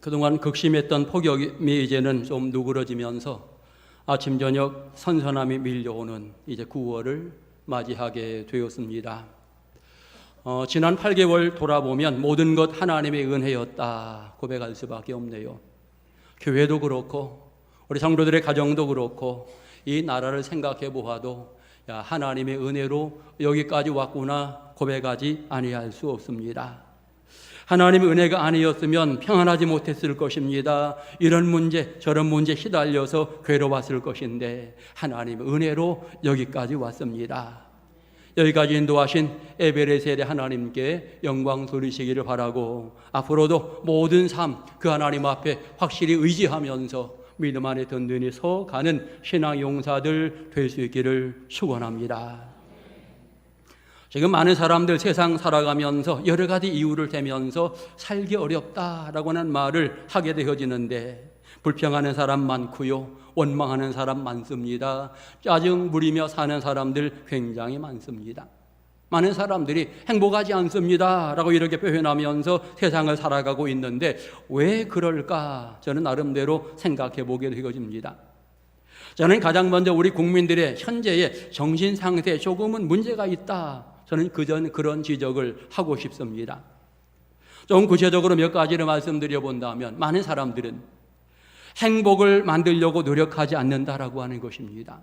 그동안 극심했던 폭염이 이제는 좀 누그러지면서 아침 저녁 선선함이 밀려오는 이제 9월을 맞이하게 되었습니다. 지난 8개월 돌아보면 모든 것 하나님의 은혜였다 고백할 수밖에 없네요. 교회도 그렇고 우리 성도들의 가정도 그렇고 이 나라를 생각해 보아도 하나님의 은혜로 여기까지 왔구나 고백하지 아니할 수 없습니다. 하나님의 은혜가 아니었으면 평안하지 못했을 것입니다. 이런 문제 저런 문제 시달려서 괴로웠을 것인데 하나님의 은혜로 여기까지 왔습니다. 여기까지 인도하신 에베레 세대 하나님께 영광 돌리시기를 바라고 앞으로도 모든 삶 그 하나님 앞에 확실히 의지하면서 믿음 안에 든든히 서가는 신앙 용사들 될 수 있기를 축원합니다. 지금 많은 사람들 세상 살아가면서 여러 가지 이유를 대면서 살기 어렵다라고 하는 말을 하게 되어지는데 불평하는 사람 많고요, 원망하는 사람 많습니다. 짜증 부리며 사는 사람들 굉장히 많습니다. 많은 사람들이 행복하지 않습니다 라고 이렇게 표현하면서 세상을 살아가고 있는데 왜 그럴까 저는 나름대로 생각해 보게 되어집니다. 저는 가장 먼저 우리 국민들의 현재의 정신 상태에 조금은 문제가 있다, 저는 그런 지적을 하고 싶습니다. 좀 구체적으로 몇 가지를 말씀드려 본다면 많은 사람들은 행복을 만들려고 노력하지 않는다라고 하는 것입니다.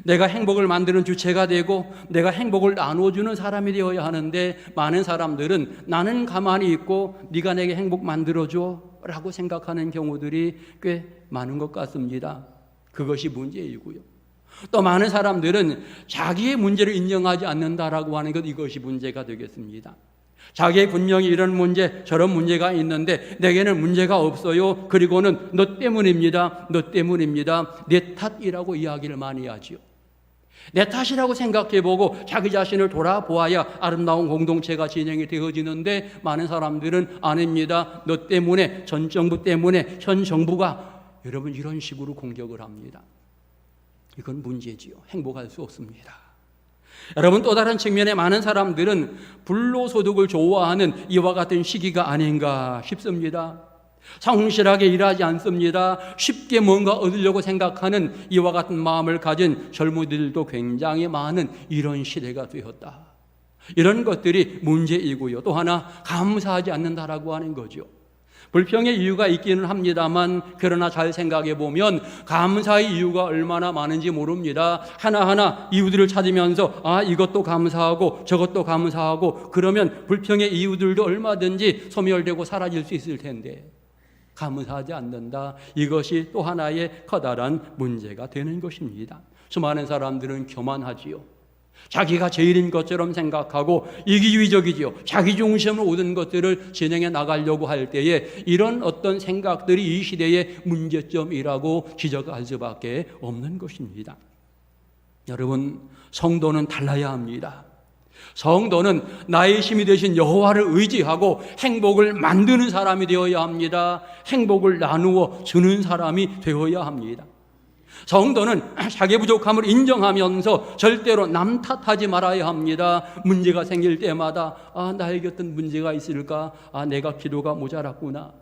내가 행복을 만드는 주체가 되고 내가 행복을 나눠주는 사람이 되어야 하는데 많은 사람들은 나는 가만히 있고 네가 내게 행복 만들어줘 라고 생각하는 경우들이 꽤 많은 것 같습니다. 그것이 문제이고요. 또 많은 사람들은 자기의 문제를 인정하지 않는다라고 하는 것, 이것이 문제가 되겠습니다. 자기의 분명히 이런 문제 저런 문제가 있는데 내게는 문제가 없어요. 그리고는 너 때문입니다. 너 때문입니다. 내 탓이라고 이야기를 많이 하죠. 내 탓이라고 생각해보고 자기 자신을 돌아보아야 아름다운 공동체가 진행이 되어지는데 많은 사람들은 아닙니다. 너 때문에, 전 정부 때문에, 현 정부가 여러분 이런 식으로 공격을 합니다. 이건 문제지요. 행복할 수 없습니다. 여러분 또 다른 측면에 많은 사람들은 불로소득을 좋아하는 이와 같은 시기가 아닌가 싶습니다. 성실하게 일하지 않습니다. 쉽게 뭔가 얻으려고 생각하는 이와 같은 마음을 가진 젊은이들도 굉장히 많은 이런 시대가 되었다. 이런 것들이 문제이고요. 또 하나 감사하지 않는다라고 하는 거죠. 불평의 이유가 있기는 합니다만 그러나 잘 생각해 보면 감사의 이유가 얼마나 많은지 모릅니다. 하나하나 이유들을 찾으면서 이것도 감사하고 저것도 감사하고 그러면 불평의 이유들도 얼마든지 소멸되고 사라질 수 있을 텐데 감사하지 않는다. 이것이 또 하나의 커다란 문제가 되는 것입니다. 수많은 사람들은 교만하지요. 자기가 제일인 것처럼 생각하고 이기주의적이지요. 자기 중심으로 모든 것들을 진행해 나가려고 할 때에 이런 어떤 생각들이 이 시대의 문제점이라고 지적할 수밖에 없는 것입니다. 여러분, 성도는 달라야 합니다. 성도는 나의 힘이 되신 여호와를 의지하고 행복을 만드는 사람이 되어야 합니다. 행복을 나누어 주는 사람이 되어야 합니다. 성도는 자기 부족함을 인정하면서 절대로 남 탓하지 말아야 합니다. 문제가 생길 때마다 나에게 어떤 문제가 있을까? 내가 기도가 모자랐구나.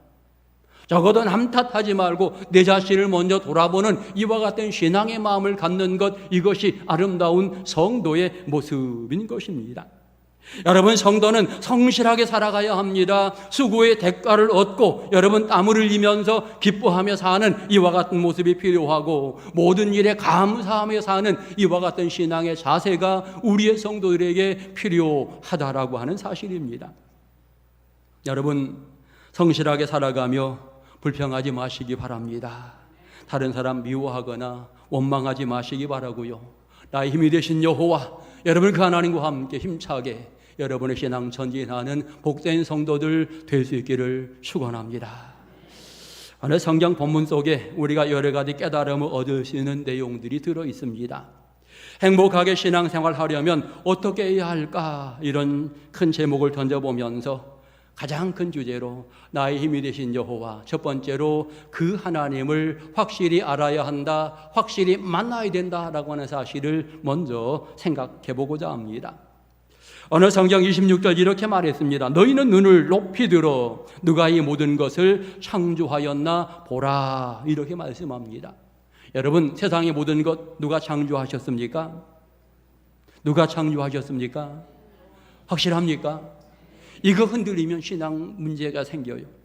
적어도 남 탓하지 말고 내 자신을 먼저 돌아보는 이와 같은 신앙의 마음을 갖는 것, 이것이 아름다운 성도의 모습인 것입니다. 여러분, 성도는 성실하게 살아가야 합니다. 수고의 대가를 얻고 여러분 땀을 흘리면서 기뻐하며 사는 이와 같은 모습이 필요하고 모든 일에 감사하며 사는 이와 같은 신앙의 자세가 우리의 성도들에게 필요하다라고 하는 사실입니다. 여러분, 성실하게 살아가며 불평하지 마시기 바랍니다. 다른 사람 미워하거나 원망하지 마시기 바라고요. 나의 힘이 되신 여호와, 여러분 그 하나님과 함께 힘차게 여러분의 신앙 전진하는 복된 성도들 될 수 있기를 축원합니다. 오늘 성경 본문 속에 우리가 여러 가지 깨달음을 얻을 수 있는 내용들이 들어 있습니다. 행복하게 신앙생활 하려면 어떻게 해야 할까? 이런 큰 제목을 던져보면서 가장 큰 주제로 나의 힘이 되신 여호와, 첫 번째로 그 하나님을 확실히 알아야 한다, 확실히 만나야 된다라고 하는 사실을 먼저 생각해 보고자 합니다. 어느 성경 26절 이렇게 말했습니다. 너희는 눈을 높이 들어 누가 이 모든 것을 창조하였나 보라. 이렇게 말씀합니다. 여러분, 세상의 모든 것 누가 창조하셨습니까? 누가 창조하셨습니까? 확실합니까? 이거 흔들리면 신앙 문제가 생겨요.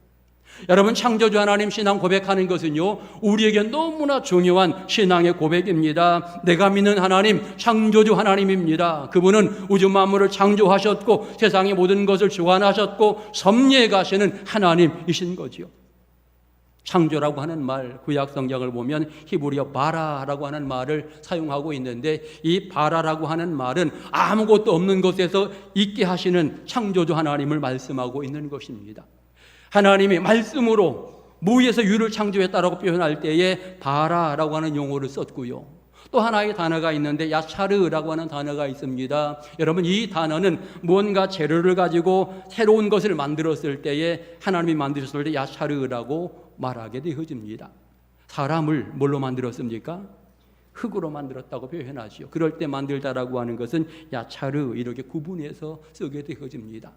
여러분, 창조주 하나님 신앙 고백하는 것은요, 우리에게 너무나 중요한 신앙의 고백입니다. 내가 믿는 하나님, 창조주 하나님입니다. 그분은 우주 만물을 창조하셨고 세상의 모든 것을 주관하셨고 섭리해 가시는 하나님이신 거지요. 창조라고 하는 말, 구약 성경을 보면 히브리어 바라라고 하는 말을 사용하고 있는데, 이 바라라고 하는 말은 아무것도 없는 곳에서 있게 하시는 창조주 하나님을 말씀하고 있는 것입니다. 하나님이 말씀으로 무에서 유를 창조했다라고 표현할 때에 바라라고 하는 용어를 썼고요. 또 하나의 단어가 있는데 야차르라고 하는 단어가 있습니다. 여러분, 이 단어는 무언가 재료를 가지고 새로운 것을 만들었을 때에 하나님이 만드셨을 때 야차르라고 말하게 되어집니다. 사람을 뭘로 만들었습니까? 흙으로 만들었다고 표현하죠. 그럴 때 만들다라고 하는 것은 야차르 이렇게 구분해서 쓰게 되어집니다.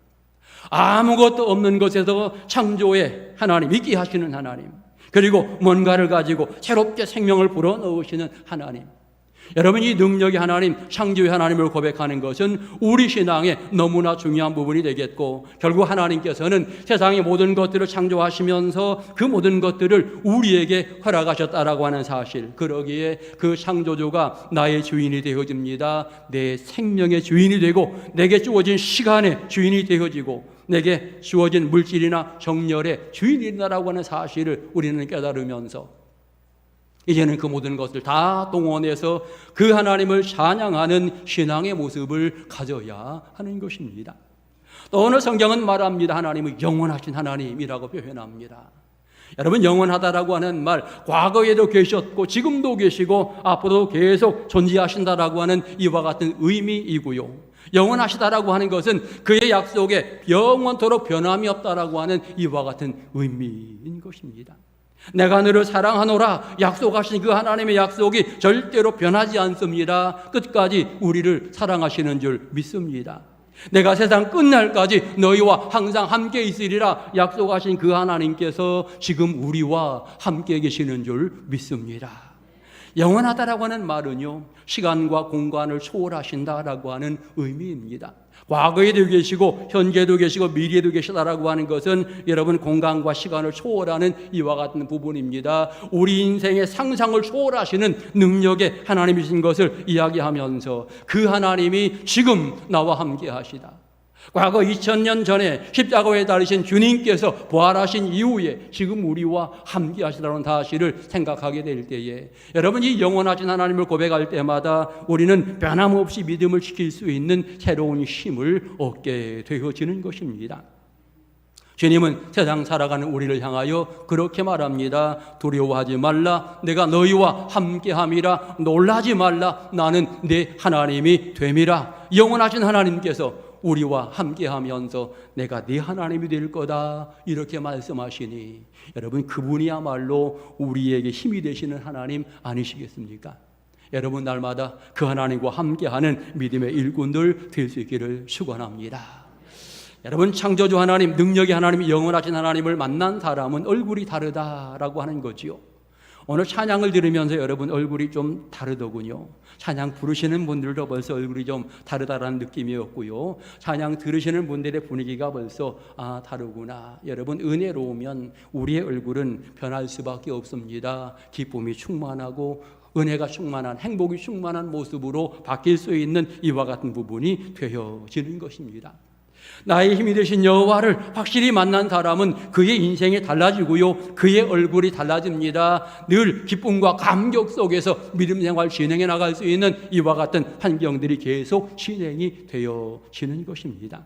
아무것도 없는 것에서 창조의 하나님, 있게 하시는 하나님, 그리고 뭔가를 가지고 새롭게 생명을 불어넣으시는 하나님. 여러분, 이 능력의 하나님, 창조의 하나님을 고백하는 것은 우리 신앙의 너무나 중요한 부분이 되겠고, 결국 하나님께서는 세상의 모든 것들을 창조하시면서 그 모든 것들을 우리에게 허락하셨다라고 하는 사실, 그러기에 그 창조주가 나의 주인이 되어집니다. 내 생명의 주인이 되고 내게 주어진 시간의 주인이 되어지고 내게 주어진 물질이나 정열의 주인이라고 하는 사실을 우리는 깨달으면서 이제는 그 모든 것을 다 동원해서 그 하나님을 찬양하는 신앙의 모습을 가져야 하는 것입니다. 또 어느 성경은 말합니다. 하나님은 영원하신 하나님이라고 표현합니다. 여러분, 영원하다라고 하는 말, 과거에도 계셨고 지금도 계시고 앞으로도 계속 존재하신다라고 하는 이와 같은 의미이고요. 영원하시다라고 하는 것은 그의 약속에 영원토록 변함이 없다라고 하는 이와 같은 의미인 것입니다. 내가 너를 사랑하노라 약속하신 그 하나님의 약속이 절대로 변하지 않습니다. 끝까지 우리를 사랑하시는 줄 믿습니다. 내가 세상 끝날까지 너희와 항상 함께 있으리라 약속하신 그 하나님께서 지금 우리와 함께 계시는 줄 믿습니다. 영원하다라고 하는 말은요, 시간과 공간을 초월하신다라고 하는 의미입니다. 과거에도 계시고 현재도 계시고 미래에도 계시다라고 하는 것은 여러분, 공간과 시간을 초월하는 이와 같은 부분입니다. 우리 인생의 상상을 초월하시는 능력의 하나님이신 것을 이야기하면서 그 하나님이 지금 나와 함께 하시다. 과거 2000년 전에 십자가에 달리신 주님께서 부활하신 이후에 지금 우리와 함께 하시다는 사실을 생각하게 될 때에, 여러분, 이 영원하신 하나님을 고백할 때마다 우리는 변함없이 믿음을 지킬 수 있는 새로운 힘을 얻게 되어지는 것입니다. 주님은 세상 살아가는 우리를 향하여 그렇게 말합니다. 두려워하지 말라. 내가 너희와 함께함이라. 놀라지 말라. 나는 내 하나님이 됨이라. 영원하신 하나님께서 우리와 함께하면서 내가 네 하나님이 될 거다 이렇게 말씀하시니, 여러분, 그분이야말로 우리에게 힘이 되시는 하나님 아니시겠습니까? 여러분, 날마다 그 하나님과 함께하는 믿음의 일꾼들 될 수 있기를 축원합니다. 여러분, 창조주 하나님, 능력의 하나님, 영원하신 하나님을 만난 사람은 얼굴이 다르다라고 하는 거지요. 오늘 찬양을 들으면서 여러분 얼굴이 좀 다르더군요. 찬양 부르시는 분들도 벌써 얼굴이 좀 다르다라는 느낌이었고요. 찬양 들으시는 분들의 분위기가 벌써 다르구나. 여러분, 은혜로우면 우리의 얼굴은 변할 수밖에 없습니다. 기쁨이 충만하고 은혜가 충만한, 행복이 충만한 모습으로 바뀔 수 있는 이와 같은 부분이 되어지는 것입니다. 나의 힘이 되신 여호와를 확실히 만난 사람은 그의 인생이 달라지고요, 그의 얼굴이 달라집니다. 늘 기쁨과 감격 속에서 믿음 생활 진행해 나갈 수 있는 이와 같은 환경들이 계속 진행이 되어지는 것입니다.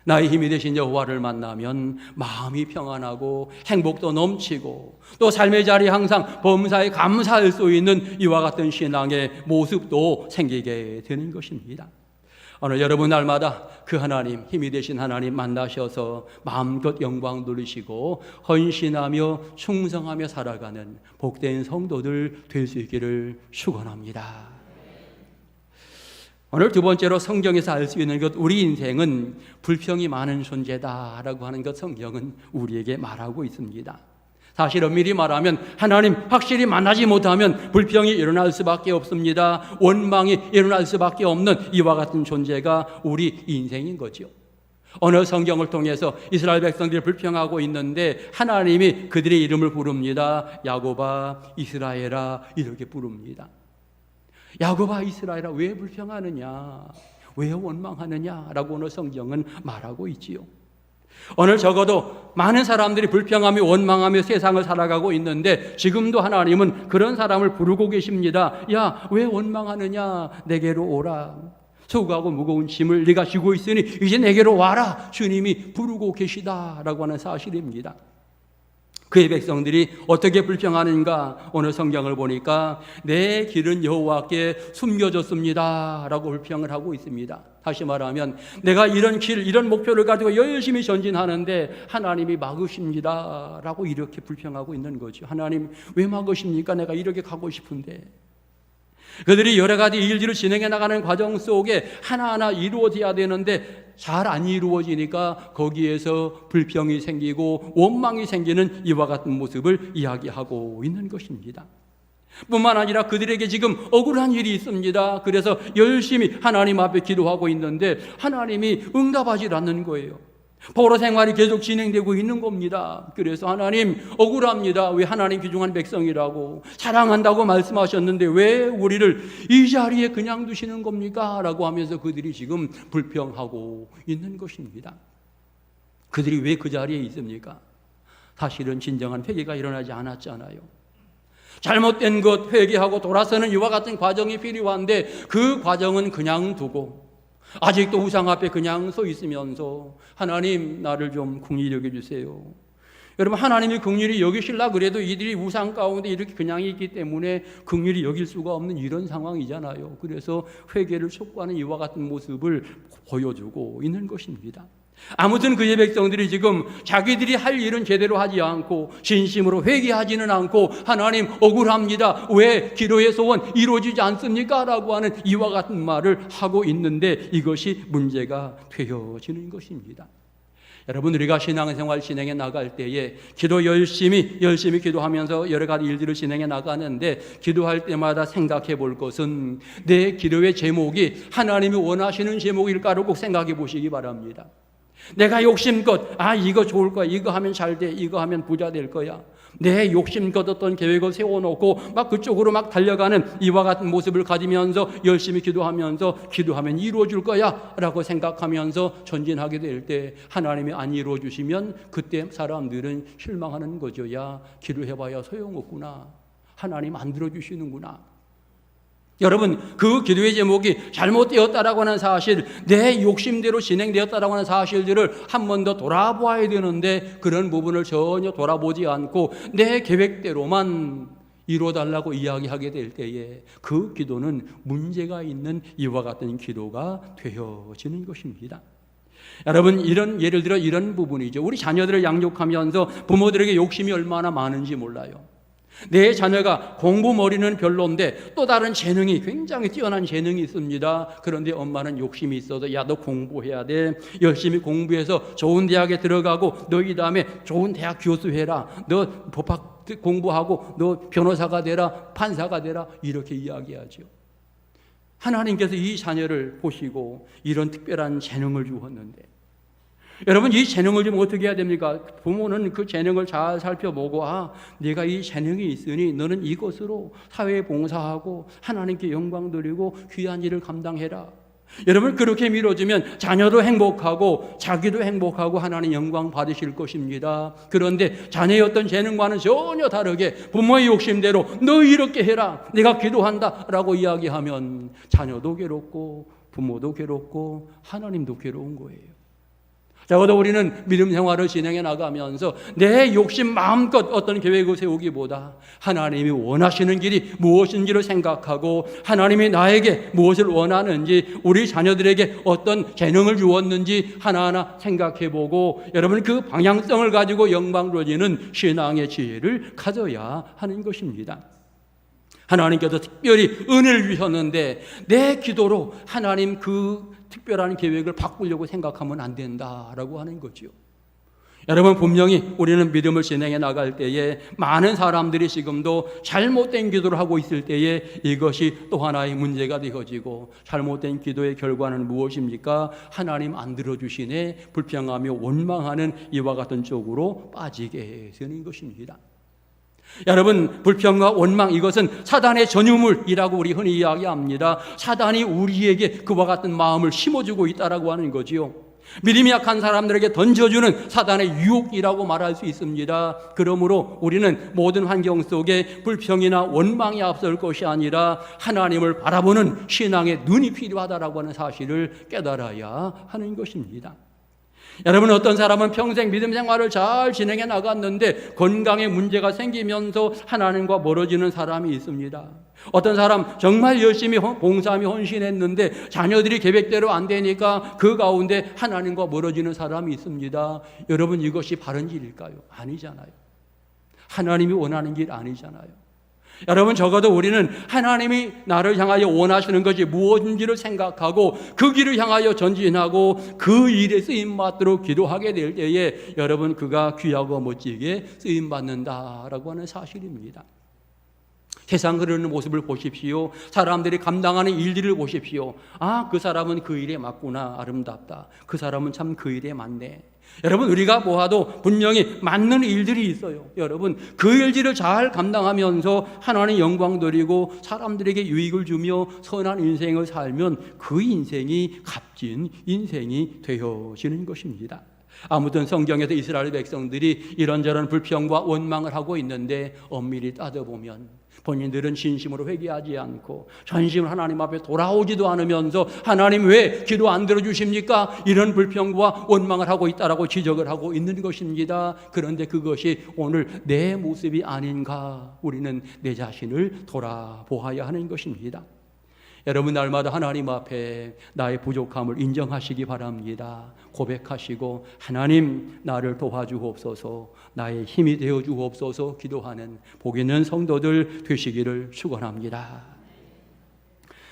나의 힘이 되신 여호와를 만나면 마음이 평안하고 행복도 넘치고 또 삶의 자리에 항상 범사에 감사할 수 있는 이와 같은 신앙의 모습도 생기게 되는 것입니다. 오늘 여러분 날마다 그 하나님, 힘이 되신 하나님 만나셔서 마음껏 영광 돌리시고 헌신하며 충성하며 살아가는 복된 성도들 될 수 있기를 축원합니다. 오늘 두 번째로 성경에서 알 수 있는 것, 우리 인생은 불평이 많은 존재다라고 하는 것 성경은 우리에게 말하고 있습니다. 사실 엄밀히 말하면 하나님 확실히 만나지 못하면 불평이 일어날 수밖에 없습니다. 원망이 일어날 수밖에 없는 이와 같은 존재가 우리 인생인 거죠. 오늘 성경을 통해서 이스라엘 백성들이 불평하고 있는데 하나님이 그들의 이름을 부릅니다. 야곱아, 이스라엘아 이렇게 부릅니다. 야곱아, 이스라엘아 왜 불평하느냐, 왜 원망하느냐라고 오늘 성경은 말하고 있지요. 오늘 적어도 많은 사람들이 불평하며 원망하며 세상을 살아가고 있는데 지금도 하나님은 그런 사람을 부르고 계십니다. 야, 왜 원망하느냐, 내게로 오라. 수고하고 무거운 짐을 네가 지고 있으니 이제 내게로 와라. 주님이 부르고 계시다라고 하는 사실입니다. 그의 백성들이 어떻게 불평하는가? 오늘 성경을 보니까 내 길은 여호와께 숨겨졌습니다 라고 불평을 하고 있습니다. 다시 말하면 내가 이런 길, 이런 목표를 가지고 열심히 전진하는데 하나님이 막으십니다 라고 이렇게 불평하고 있는 거죠. 하나님 왜 막으십니까? 내가 이렇게 가고 싶은데. 그들이 여러 가지 일들을 진행해 나가는 과정 속에 하나하나 이루어져야 되는데 잘 안 이루어지니까 거기에서 불평이 생기고 원망이 생기는 이와 같은 모습을 이야기하고 있는 것입니다. 뿐만 아니라 그들에게 지금 억울한 일이 있습니다. 그래서 열심히 하나님 앞에 기도하고 있는데 하나님이 응답하지 않는 거예요. 포로 생활이 계속 진행되고 있는 겁니다. 그래서 하나님 억울합니다. 왜 하나님 귀중한 백성이라고 사랑한다고 말씀하셨는데 왜 우리를 이 자리에 그냥 두시는 겁니까? 라고 하면서 그들이 지금 불평하고 있는 것입니다. 그들이 왜 그 자리에 있습니까? 사실은 진정한 회개가 일어나지 않았잖아요. 잘못된 것 회개하고 돌아서는 이와 같은 과정이 필요한데 그 과정은 그냥 두고 아직도 우상 앞에 그냥 서 있으면서 하나님 나를 좀 긍휼히 여겨주세요. 여러분 하나님이 긍휼히 여기실라 그래도 이들이 우상 가운데 이렇게 그냥 있기 때문에 긍휼히 여길 수가 없는 이런 상황이잖아요. 그래서 회개를 촉구하는 이와 같은 모습을 보여주고 있는 것입니다. 아무튼 그의 백성들이 지금 자기들이 할 일은 제대로 하지 않고 진심으로 회개하지는 않고 하나님 억울합니다. 왜 기도의 소원 이루어지지 않습니까? 라고 하는 이와 같은 말을 하고 있는데 이것이 문제가 되어지는 것입니다. 여러분 우리가 신앙생활 진행해 나갈 때에 기도 열심히 기도하면서 여러 가지 일들을 진행해 나가는데 기도할 때마다 생각해 볼 것은 내 기도의 제목이 하나님이 원하시는 제목일까를 꼭 생각해 보시기 바랍니다. 내가 욕심껏 이거 좋을 거야, 이거 하면 잘 돼, 이거 하면 부자 될 거야, 내 욕심껏 어떤 계획을 세워놓고 막 그쪽으로 막 달려가는 이와 같은 모습을 가지면서 열심히 기도하면서 기도하면 이루어질 거야 라고 생각하면서 전진하게 될 때 하나님이 안 이루어주시면 그때 사람들은 실망하는 거죠. 야, 기도해봐야 소용없구나, 하나님 안 들어주시는구나. 여러분 그 기도의 제목이 잘못되었다라고 하는 사실, 내 욕심대로 진행되었다라고 하는 사실들을 한 번 더 돌아보아야 되는데 그런 부분을 전혀 돌아보지 않고 내 계획대로만 이루어달라고 이야기하게 될 때에 그 기도는 문제가 있는 이와 같은 기도가 되어지는 것입니다. 여러분 이런 예를 들어 이런 부분이죠. 우리 자녀들을 양육하면서 부모들에게 욕심이 얼마나 많은지 몰라요. 내 자녀가 공부 머리는 별론데 또 다른 재능이 굉장히 뛰어난 재능이 있습니다. 그런데 엄마는 욕심이 있어서 야, 너 공부해야 돼, 열심히 공부해서 좋은 대학에 들어가고 너 이 다음에 좋은 대학 교수해라, 너 법학 공부하고 너 변호사가 되라, 판사가 되라, 이렇게 이야기하죠. 하나님께서 이 자녀를 보시고 이런 특별한 재능을 주었는데 여러분 이 재능을 좀 어떻게 해야 됩니까? 부모는 그 재능을 잘 살펴보고 네가 이 재능이 있으니 너는 이것으로 사회에 봉사하고 하나님께 영광 드리고 귀한 일을 감당해라. 여러분 그렇게 밀어주면 자녀도 행복하고 자기도 행복하고 하나님 영광 받으실 것입니다. 그런데 자녀의 어떤 재능과는 전혀 다르게 부모의 욕심대로 너 이렇게 해라, 내가 기도한다 라고 이야기하면 자녀도 괴롭고 부모도 괴롭고 하나님도 괴로운 거예요. 적어도 우리는 믿음 생활을 진행해 나가면서 내 욕심 마음껏 어떤 계획을 세우기보다 하나님이 원하시는 길이 무엇인지를 생각하고 하나님이 나에게 무엇을 원하는지, 우리 자녀들에게 어떤 재능을 주었는지 하나하나 생각해보고 여러분 그 방향성을 가지고 영광 돌리는 신앙의 지혜를 가져야 하는 것입니다. 하나님께서 특별히 은혜를 주셨는데 내 기도로 하나님 그 특별한 계획을 바꾸려고 생각하면 안 된다라고 하는 거죠. 여러분, 분명히 우리는 믿음을 진행해 나갈 때에 많은 사람들이 지금도 잘못된 기도를 하고 있을 때에 이것이 또 하나의 문제가 되어지고, 잘못된 기도의 결과는 무엇입니까? 하나님 안 들어주시네 불평하며 원망하는 이와 같은 쪽으로 빠지게 되는 것입니다. 여러분, 불평과 원망, 이것은 사단의 전유물이라고 우리 흔히 이야기합니다. 사단이 우리에게 그와 같은 마음을 심어주고 있다라고 하는 거지요. 믿음이 약한 사람들에게 던져주는 사단의 유혹이라고 말할 수 있습니다. 그러므로 우리는 모든 환경 속에 불평이나 원망이 앞설 것이 아니라 하나님을 바라보는 신앙의 눈이 필요하다라고 하는 사실을 깨달아야 하는 것입니다. 여러분, 어떤 사람은 평생 믿음 생활을 잘 진행해 나갔는데 건강에 문제가 생기면서 하나님과 멀어지는 사람이 있습니다. 어떤 사람 정말 열심히 봉사하며 헌신했는데 자녀들이 계획대로 안 되니까 그 가운데 하나님과 멀어지는 사람이 있습니다. 여러분, 이것이 바른 길일까요? 아니잖아요. 하나님이 원하는 길 아니잖아요. 여러분, 적어도 우리는 하나님이 나를 향하여 원하시는 것이 무엇인지를 생각하고 그 길을 향하여 전진하고 그 일에 쓰임받도록 기도하게 될 때에 여러분, 그가 귀하고 멋지게 쓰임받는다라고 하는 사실입니다. 세상 흐르는 모습을 보십시오. 사람들이 감당하는 일들을 보십시오. 아, 그 사람은 그 일에 맞구나. 아름답다. 그 사람은 참 그 일에 맞네. 여러분, 우리가 보아도 분명히 맞는 일들이 있어요. 여러분, 그 일들을 잘 감당하면서 하나님 영광 돌리고 사람들에게 유익을 주며 선한 인생을 살면 그 인생이 값진 인생이 되어지는 것입니다. 아무튼 성경에서 이스라엘 백성들이 이런저런 불평과 원망을 하고 있는데 엄밀히 따져보면 본인들은 진심으로 회개하지 않고 전심으로 하나님 앞에 돌아오지도 않으면서 하나님 왜 기도 안 들어주십니까? 이런 불평과 원망을 하고 있다라고 지적을 하고 있는 것입니다. 그런데 그것이 오늘 내 모습이 아닌가? 우리는 내 자신을 돌아보아야 하는 것입니다. 여러분, 날마다 하나님 앞에 나의 부족함을 인정하시기 바랍니다. 고백하시고 하나님 나를 도와주옵소서, 나의 힘이 되어주옵소서 기도하는 복 있는 성도들 되시기를 축원합니다.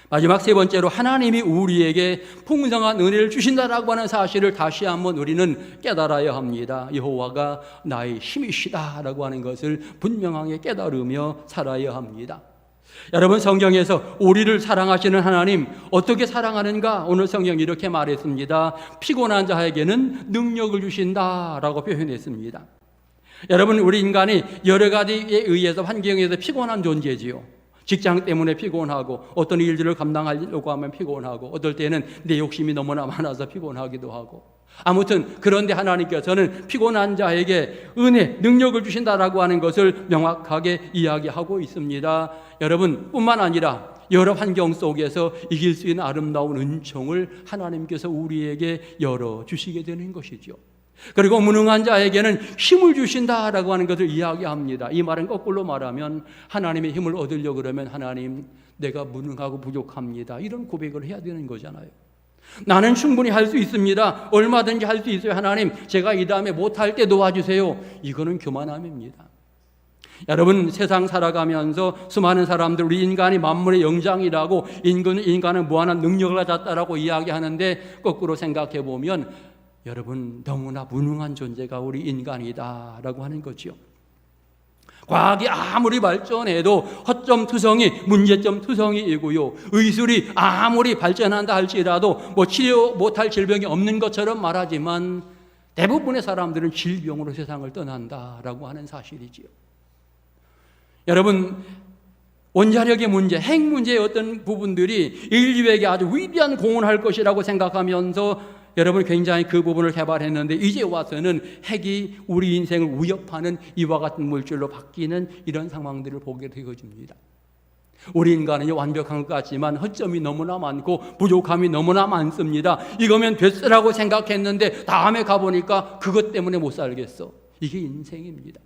마지막 세 번째로, 하나님이 우리에게 풍성한 은혜를 주신다라고 하는 사실을 다시 한번 우리는 깨달아야 합니다. 여호와가 나의 힘이시다라고 하는 것을 분명하게 깨달으며 살아야 합니다. 여러분, 성경에서 우리를 사랑하시는 하나님 어떻게 사랑하는가? 오늘 성경이 이렇게 말했습니다. 피곤한 자에게는 능력을 주신다라고 표현했습니다. 여러분, 우리 인간이 여러 가지에 의해서 환경에서 피곤한 존재지요. 직장 때문에 피곤하고, 어떤 일들을 감당하려고 하면 피곤하고, 어떨 때는 내 욕심이 너무나 많아서 피곤하기도 하고. 아무튼 그런데 하나님께서는 피곤한 자에게 은혜, 능력을 주신다라고 하는 것을 명확하게 이야기하고 있습니다. 여러분, 뿐만 아니라 여러 환경 속에서 이길 수 있는 아름다운 은총을 하나님께서 우리에게 열어주시게 되는 것이죠. 그리고 무능한 자에게는 힘을 주신다라고 하는 것을 이야기합니다. 이 말은 거꾸로 말하면 하나님의 힘을 얻으려고 그러면 하나님, 내가 무능하고 부족합니다, 이런 고백을 해야 되는 거잖아요. 나는 충분히 할 수 있습니다. 얼마든지 할 수 있어요. 하나님, 제가 이 다음에 못할 때 도와주세요. 이거는 교만함입니다. 여러분, 세상 살아가면서 수많은 사람들, 우리 인간이 만물의 영장이라고, 인간은 무한한 능력을 가졌다라고 이야기하는데 거꾸로 생각해 보면 여러분, 너무나 무능한 존재가 우리 인간이다라고 하는 거죠. 과학이 아무리 발전해도 허점 투성이, 문제점 투성이이고요. 의술이 아무리 발전한다 할지라도 치료 못할 질병이 없는 것처럼 말하지만 대부분의 사람들은 질병으로 세상을 떠난다라고 하는 사실이지요. 여러분, 원자력의 문제, 핵 문제의 어떤 부분들이 인류에게 아주 위대한 공헌을 할 것이라고 생각하면서 여러분, 굉장히 그 부분을 개발했는데 이제 와서는 핵이 우리 인생을 위협하는 이와 같은 물질로 바뀌는 이런 상황들을 보게 되어집니다. 우리 인간은 완벽한 것 같지만 허점이 너무나 많고 부족함이 너무나 많습니다. 이거면 됐으라고 생각했는데 다음에 가보니까 그것 때문에 못 살겠어. 이게 인생입니다.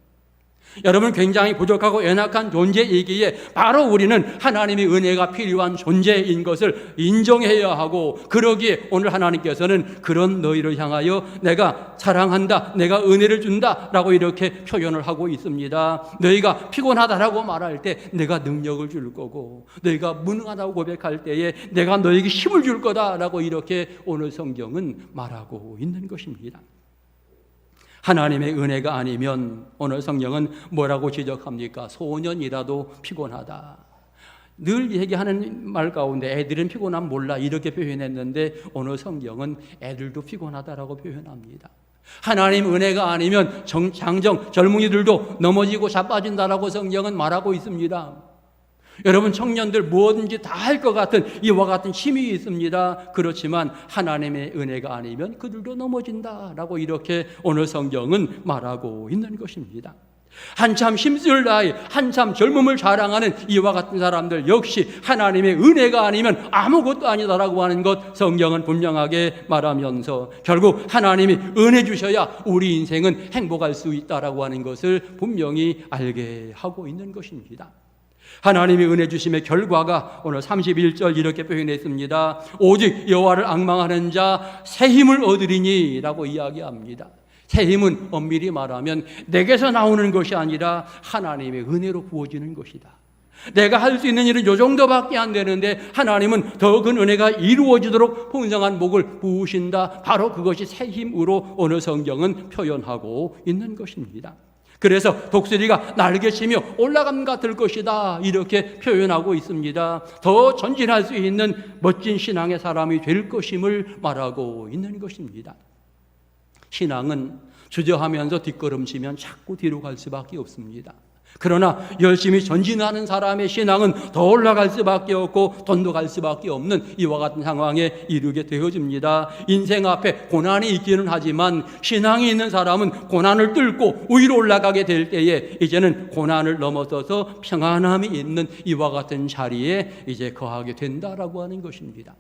여러분, 굉장히 부족하고 연약한 존재이기에 바로 우리는 하나님의 은혜가 필요한 존재인 것을 인정해야 하고, 그러기에 오늘 하나님께서는 그런 너희를 향하여 내가 사랑한다, 내가 은혜를 준다 라고 이렇게 표현을 하고 있습니다. 너희가 피곤하다라고 말할 때 내가 능력을 줄 거고, 너희가 무능하다고 고백할 때에 내가 너에게 힘을 줄 거다 라고 이렇게 오늘 성경은 말하고 있는 것입니다. 하나님의 은혜가 아니면 오늘 성경은 뭐라고 지적합니까? 소년이라도 피곤하다. 늘 얘기하는 말 가운데 애들은 피곤함 몰라 이렇게 표현했는데, 오늘 성경은 애들도 피곤하다라고 표현합니다. 하나님 은혜가 아니면 장정 젊은이들도 넘어지고 자빠진다라고 성경은 말하고 있습니다. 여러분, 청년들 뭐든지 다 할 것 같은 이와 같은 힘이 있습니다. 그렇지만 하나님의 은혜가 아니면 그들도 넘어진다라고 이렇게 오늘 성경은 말하고 있는 것입니다. 한참 힘쓸 나이, 한참 젊음을 자랑하는 이와 같은 사람들 역시 하나님의 은혜가 아니면 아무것도 아니다라고 하는 것 성경은 분명하게 말하면서, 결국 하나님이 은혜 주셔야 우리 인생은 행복할 수 있다라고 하는 것을 분명히 알게 하고 있는 것입니다. 하나님의 은혜 주심의 결과가 오늘 31절 이렇게 표현했습니다. 오직 여호와를 앙망하는 자 새 힘을 얻으리니 라고 이야기합니다. 새 힘은 엄밀히 말하면 내게서 나오는 것이 아니라 하나님의 은혜로 부어지는 것이다. 내가 할 수 있는 일은 요 정도밖에 안 되는데 하나님은 더 큰 은혜가 이루어지도록 풍성한 복을 부으신다. 바로 그것이 새 힘으로 오늘 성경은 표현하고 있는 것입니다. 그래서 독수리가 날개치며 올라감 같을 것이다 이렇게 표현하고 있습니다. 더 전진할 수 있는 멋진 신앙의 사람이 될 것임을 말하고 있는 것입니다. 신앙은 주저하면서 뒷걸음치면 자꾸 뒤로 갈 수밖에 없습니다. 그러나 열심히 전진하는 사람의 신앙은 더 올라갈 수밖에 없고 돈도 갈 수밖에 없는 이와 같은 상황에 이르게 되어집니다. 인생 앞에 고난이 있기는 하지만 신앙이 있는 사람은 고난을 뚫고 위로 올라가게 될 때에 이제는 고난을 넘어서서 평안함이 있는 이와 같은 자리에 이제 거하게 된다라고 하는 것입니다.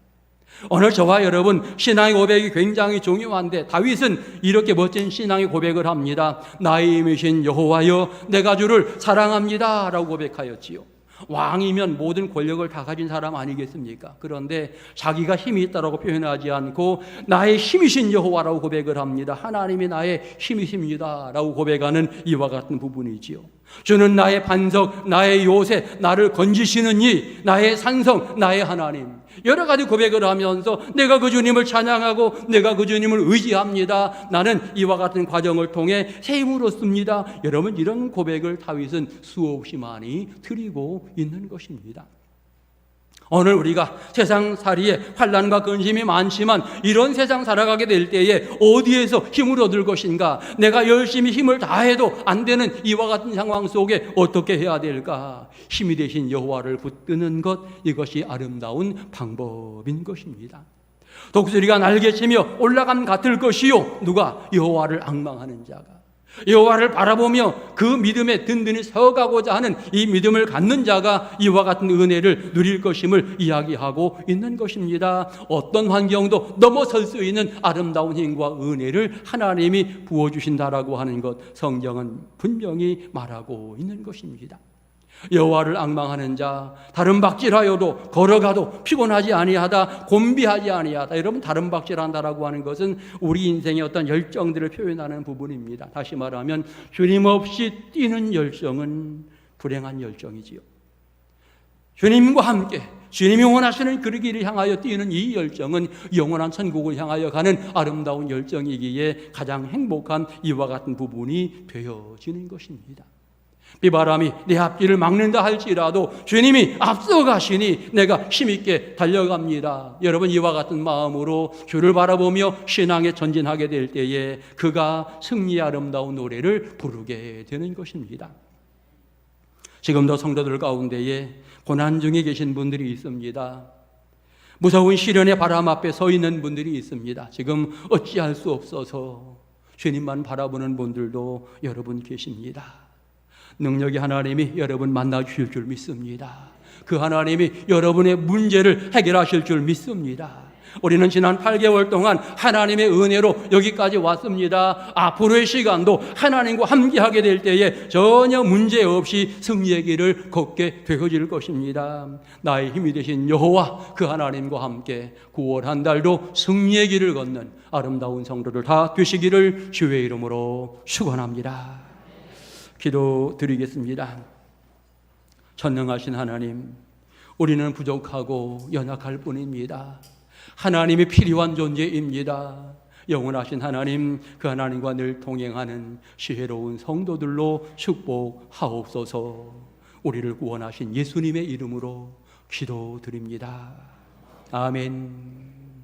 오늘 저와 여러분 신앙의 고백이 굉장히 중요한데, 다윗은 이렇게 멋진 신앙의 고백을 합니다. 나의 힘이신 여호와여 내가 주를 사랑합니다 라고 고백하였지요. 왕이면 모든 권력을 다 가진 사람 아니겠습니까? 그런데 자기가 힘이 있다고 표현하지 않고 나의 힘이신 여호와라고 고백을 합니다. 하나님이 나의 힘이십니다 라고 고백하는 이와 같은 부분이지요. 주는 나의 반석, 나의 요새, 나를 건지시는 이, 나의 산성, 나의 하나님. 여러 가지 고백을 하면서 내가 그 주님을 찬양하고 내가 그 주님을 의지합니다. 나는 이와 같은 과정을 통해 새 힘을 얻습니다. 여러분, 이런 고백을 다윗은 수없이 많이 드리고 있는 것입니다. 오늘 우리가 세상살이에 환난과 근심이 많지만 이런 세상 살아가게 될 때에 어디에서 힘을 얻을 것인가? 내가 열심히 힘을 다해도 안 되는 이와 같은 상황 속에 어떻게 해야 될까? 힘이 되신 여호와를 붙드는 것, 이것이 아름다운 방법인 것입니다. 독수리가 날개치며 올라감 같을 것이요, 누가? 여호와를 앙망하는 자가. 여호와를 바라보며 그 믿음에 든든히 서가고자 하는 이 믿음을 갖는 자가 이와 같은 은혜를 누릴 것임을 이야기하고 있는 것입니다. 어떤 환경도 넘어설 수 있는 아름다운 힘과 은혜를 하나님이 부어주신다라고 하는 것 성경은 분명히 말하고 있는 것입니다. 여호와를 앙망하는 자, 다른 박질하여도 걸어가도 피곤하지 아니하다, 곤비하지 아니하다. 여러분, 다른 박질한다라고 하는 것은 우리 인생의 어떤 열정들을 표현하는 부분입니다. 다시 말하면 주님 없이 뛰는 열정은 불행한 열정이지요. 주님과 함께 주님이 원하시는 그 길을 향하여 뛰는 이 열정은 영원한 천국을 향하여 가는 아름다운 열정이기에 가장 행복한 이와 같은 부분이 되어지는 것입니다. 비바람이 내 앞길을 막는다 할지라도 주님이 앞서가시니 내가 힘있게 달려갑니다. 여러분, 이와 같은 마음으로 주를 바라보며 신앙에 전진하게 될 때에 그가 승리의 아름다운 노래를 부르게 되는 것입니다. 지금도 성도들 가운데에 고난 중에 계신 분들이 있습니다. 무서운 시련의 바람 앞에 서 있는 분들이 있습니다. 지금 어찌할 수 없어서 주님만 바라보는 분들도 여러분 계십니다. 능력의 하나님이 여러분 만나 주실 줄 믿습니다. 그 하나님이 여러분의 문제를 해결하실 줄 믿습니다. 우리는 지난 8개월 동안 하나님의 은혜로 여기까지 왔습니다. 앞으로의 시간도 하나님과 함께하게 될 때에 전혀 문제없이 승리의 길을 걷게 되어질 것입니다. 나의 힘이 되신 여호와 그 하나님과 함께 9월 한 달도 승리의 길을 걷는 아름다운 성도들 다 되시기를 주의 이름으로 축원합니다. 기도드리겠습니다. 전능하신 하나님, 우리는 부족하고 연약할 뿐입니다. 하나님이 필요한 존재입니다. 영원하신 하나님, 그 하나님과 늘 동행하는 지혜로운 성도들로 축복하옵소서. 우리를 구원하신 예수님의 이름으로 기도드립니다. 아멘.